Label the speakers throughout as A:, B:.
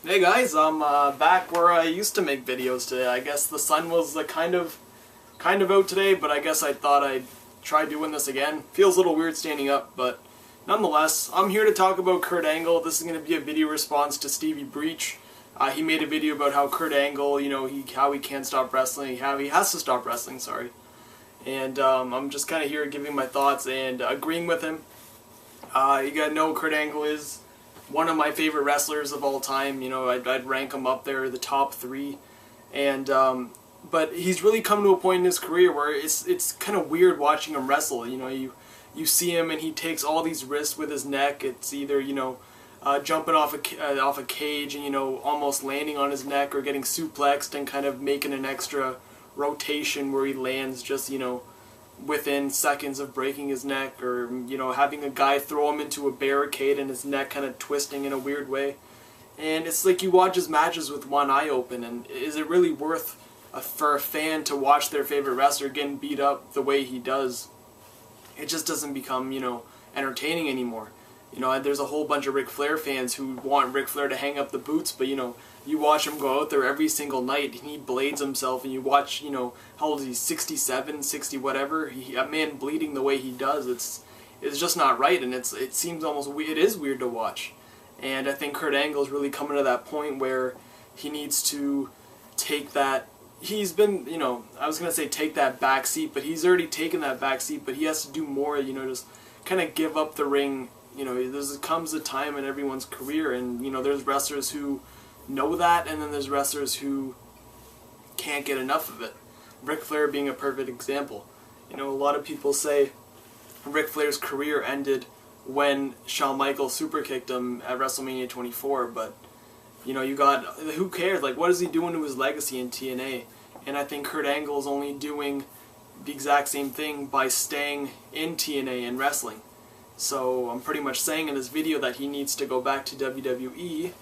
A: Hey guys, I'm back where I used to make videos today. I guess the sun was kind of out today, but I guess I thought I'd try doing this again. Feels a little weird standing up, but nonetheless, I'm here to talk about Kurt Angle. This is going to be a video response to Stevie Breech. He made a video about how Kurt Angle, how he can't stop wrestling, how he has to stop wrestling, sorry. And I'm just kind of here giving my thoughts and agreeing with him. You gotta know Kurt Angle is one of my favorite wrestlers of all time. I'd rank him up there, the top three. And but he's really come to a point in his career where it's kind of weird watching him wrestle. You see him and he takes all these risks with his neck. It's either jumping off a cage and almost landing on his neck, or getting suplexed and kind of making an extra rotation where he lands just within seconds of breaking his neck, or having a guy throw him into a barricade and his neck kind of twisting in a weird way. And it's like you watch his matches with one eye open, and is it really worth for a fan to watch their favorite wrestler getting beat up the way he does? It just doesn't become entertaining anymore. There's a whole bunch of Ric Flair fans who want Ric Flair to hang up the boots, but you watch him go out there every single night and he blades himself, and you watch, how old is he, 67, 60, whatever, a man bleeding the way he does, it's just not right, and it seems it is weird to watch. And I think Kurt Angle is really coming to that point where he needs to take that, he's been, I was going to say take that back seat, but he's already taken that back seat, but he has to do more, just kind of give up the ring. There comes a time in everyone's career, and there's wrestlers who know that, and then there's wrestlers who can't get enough of it. Ric Flair being a perfect example. A lot of people say Ric Flair's career ended when Shawn Michaels superkicked him at WrestleMania 24, but who cares? Like, what is he doing to his legacy in TNA? And I think Kurt Angle is only doing the exact same thing by staying in TNA and wrestling. So I'm pretty much saying in this video that he needs to go back to WWE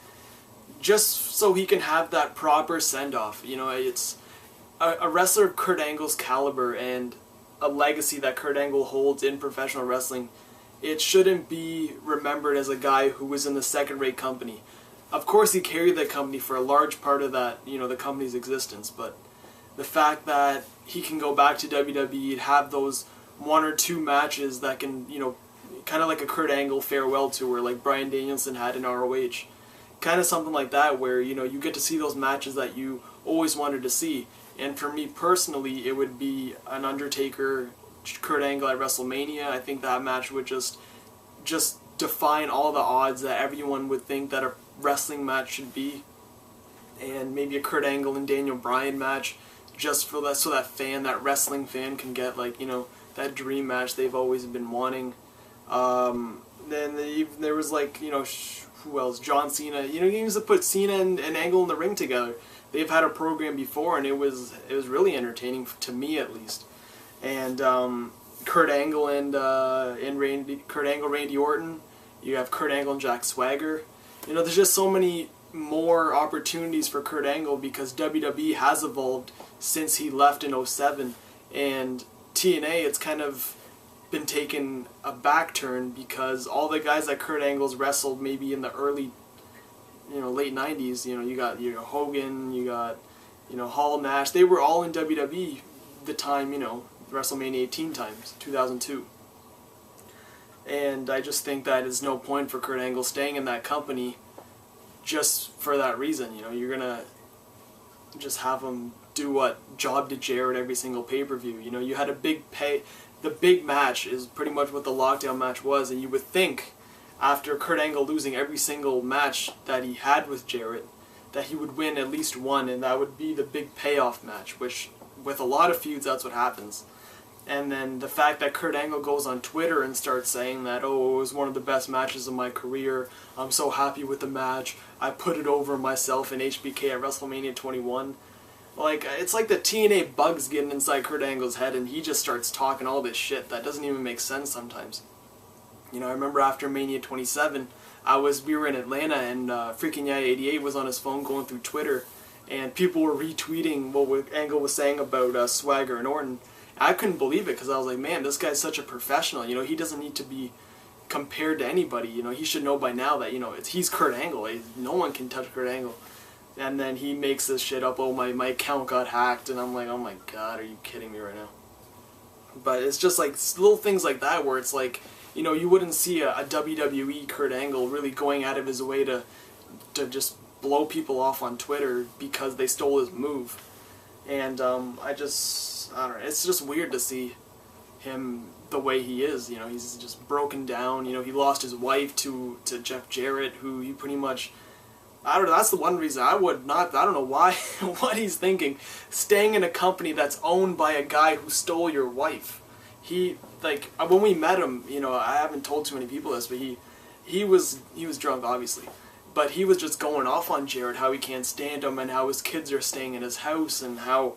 A: just so he can have that proper send-off. It's a wrestler of Kurt Angle's caliber and a legacy that Kurt Angle holds in professional wrestling. It shouldn't be remembered as a guy who was in the second-rate company. Of course he carried that company for a large part of that, the company's existence, but the fact that he can go back to WWE and have those one or two matches that can, kind of like a Kurt Angle farewell tour like Bryan Danielson had in ROH. Kind of something like that where, you get to see those matches that you always wanted to see. And for me personally, it would be an Undertaker, Kurt Angle at WrestleMania. I think that match would just define all the odds that everyone would think that a wrestling match should be. And maybe a Kurt Angle and Daniel Bryan match, just for that, so that wrestling fan can get that dream match they've always been wanting. Then there was who else? John Cena. He used to put Cena and Angle in the ring together. They've had a program before, and it was really entertaining to me at least. And Kurt Angle and Randy Orton. You have Kurt Angle and Jack Swagger. There's just so many more opportunities for Kurt Angle because WWE has evolved since he left in 2007, and TNA, it's kind of been taken a back turn because all the guys that Kurt Angle's wrestled maybe in the early, late 90s, you got Hogan, you got, Hall, Nash, they were all in WWE the time, WrestleMania 18 times, 2002. And I just think that there's no point for Kurt Angle staying in that company just for that reason. You're gonna just have him do what Job did Jarrett every single pay-per-view. You had a big pay. The big match is pretty much what the lockdown match was, and you would think after Kurt Angle losing every single match that he had with Jarrett that he would win at least one, and that would be the big payoff match, which with a lot of feuds that's what happens. And then the fact that Kurt Angle goes on Twitter and starts saying that, oh, it was one of the best matches of my career, I'm so happy with the match, I put it over myself in HBK at WrestleMania 21. It's like the TNA bugs getting inside Kurt Angle's head, and he just starts talking all this shit that doesn't even make sense sometimes. I remember after Mania 27, we were in Atlanta, and freaking yeah 88 was on his phone going through Twitter, and people were retweeting what Angle was saying about Swagger and Orton. I couldn't believe it because I was like, man, this guy's such a professional. He doesn't need to be compared to anybody. You know, he should know by now that, you know, he's Kurt Angle. No one can touch Kurt Angle. And then he makes this shit up, oh, my account got hacked, and I'm like, oh my god, are you kidding me right now? But it's just like little things like that where it's like, you know, you wouldn't see a WWE Kurt Angle really going out of his way to just blow people off on Twitter because they stole his move. And I don't know, it's just weird to see him the way he is. You know, he's just broken down. You know, he lost his wife to Jeff Jarrett, who he pretty much, I don't know, that's the one reason I would not, I don't know why, what he's thinking, staying in a company that's owned by a guy who stole your wife. He, like, when we met him, you know, I haven't told too many people this, but he was drunk, obviously. But he was just going off on Jarrett, how he can't stand him, and how his kids are staying in his house, and how,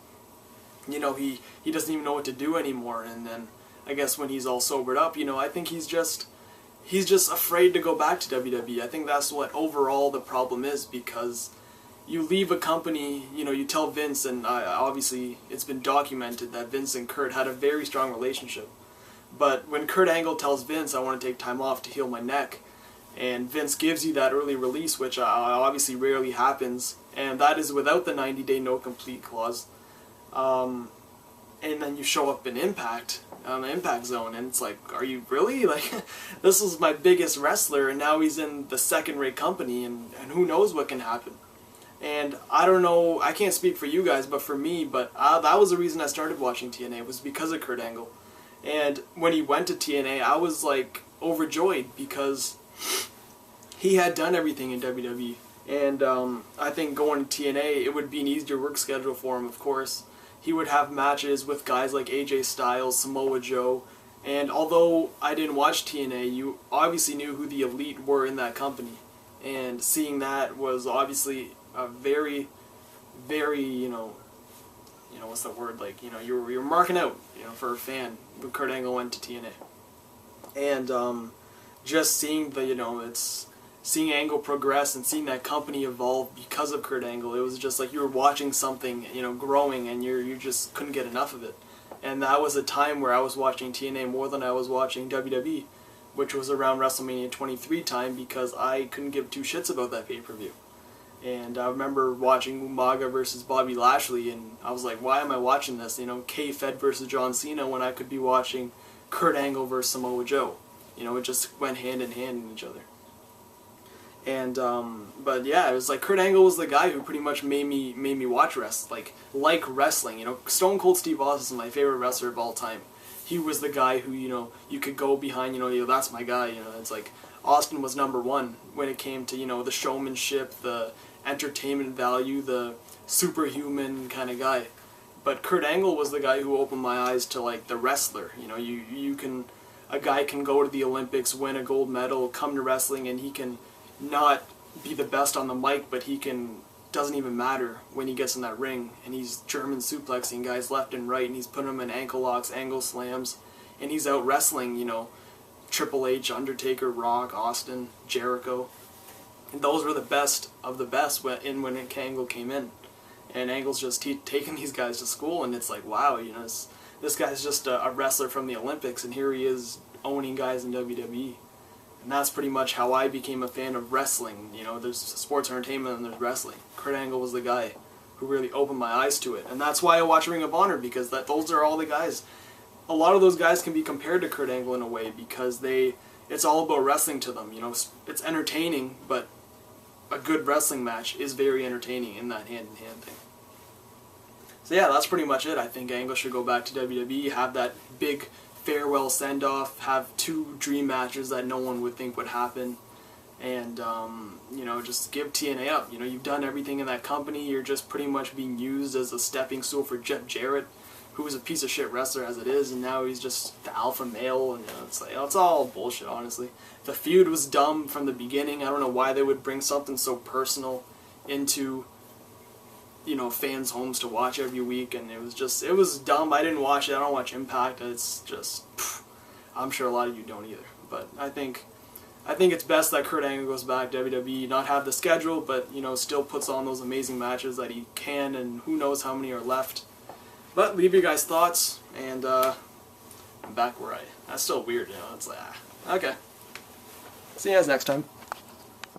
A: you know, he doesn't even know what to do anymore. And then, I guess when he's all sobered up, you know, I think he's just afraid to go back to WWE. I think that's what overall the problem is, because you leave a company, you know, you tell Vince, and obviously it's been documented that Vince and Kurt had a very strong relationship. But when Kurt Angle tells Vince, I want to take time off to heal my neck, and Vince gives you that early release, which obviously rarely happens, and that is without the 90-day no-complete clause. And then you show up in Impact, on the Impact Zone, and it's like, are you really? Like, this was my biggest wrestler, and now he's in the second-rate company, and who knows what can happen. And I don't know, I can't speak for you guys, but for me, that was the reason I started watching TNA, was because of Kurt Angle. And when he went to TNA, I was, like, overjoyed, because he had done everything in WWE. And I think going to TNA, it would be an easier work schedule for him, of course. He would have matches with guys like AJ Styles, Samoa Joe, and although I didn't watch TNA, you obviously knew who the Elite were in that company. And seeing that was obviously a very, very, you know, what's the word, like, you know, you're marking out, you know, for a fan when Kurt Angle went to TNA. And just seeing the, you know, seeing Angle progress and seeing that company evolve because of Kurt Angle, it was just like you were watching something, you know, growing, and you just couldn't get enough of it. And that was a time where I was watching TNA more than I was watching WWE, which was around WrestleMania 23 time, because I couldn't give two shits about that pay-per-view. And I remember watching Umaga versus Bobby Lashley, and I was like, why am I watching this? You know, K-Fed versus John Cena, when I could be watching Kurt Angle versus Samoa Joe. You know, it just went hand in hand in each other. And but yeah, it was like Kurt Angle was the guy who pretty much made me watch like wrestling. You know, Stone Cold Steve Austin is my favorite wrestler of all time. He was the guy who, you know, you could go behind. You know, that's my guy. You know, it's like Austin was #1 when it came to, you know, the showmanship, the entertainment value, the superhuman kind of guy. But Kurt Angle was the guy who opened my eyes to, like, the wrestler. You know, a guy can go to the Olympics, win a gold medal, come to wrestling, and he can not be the best on the mic, but doesn't even matter when he gets in that ring, and he's German suplexing guys left and right, and he's putting them in ankle locks, angle slams, and he's out wrestling, you know, Triple H, Undertaker, Rock, Austin, Jericho. And those were the best of the best when Angle came in. And Angle's just taking these guys to school, and it's like, wow, you know, this guy's just a wrestler from the Olympics, and here he is owning guys in WWE. And that's pretty much how I became a fan of wrestling. You know, there's sports entertainment and there's wrestling. Kurt Angle was the guy who really opened my eyes to it. And that's why I watch Ring of Honor, because those are all the guys. A lot of those guys can be compared to Kurt Angle in a way, because it's all about wrestling to them. You know, it's entertaining, but a good wrestling match is very entertaining in that hand-in-hand thing. So yeah, that's pretty much it. I think Angle should go back to WWE, have that big farewell send-off, have 2 dream matches that no one would think would happen, and you know, just give TNA up. You know, you've done everything in that company. You're just pretty much being used as a stepping stool for Jeff Jarrett, who was a piece of shit wrestler as it is, and now he's just the alpha male, and you know, it's like, it's all bullshit, honestly. The feud was dumb from the beginning. I don't know why they would bring something so personal into, you know, fans' homes to watch every week, and it was dumb. I didn't watch it. I don't watch Impact. It's just, I'm sure a lot of you don't either. But I think it's best that Kurt Angle goes back to WWE, not have the schedule, but, you know, still puts on those amazing matches that he can, and who knows how many are left. But leave your guys' thoughts, and I'm back where that's still weird, you know. It's like, okay. See you guys next time.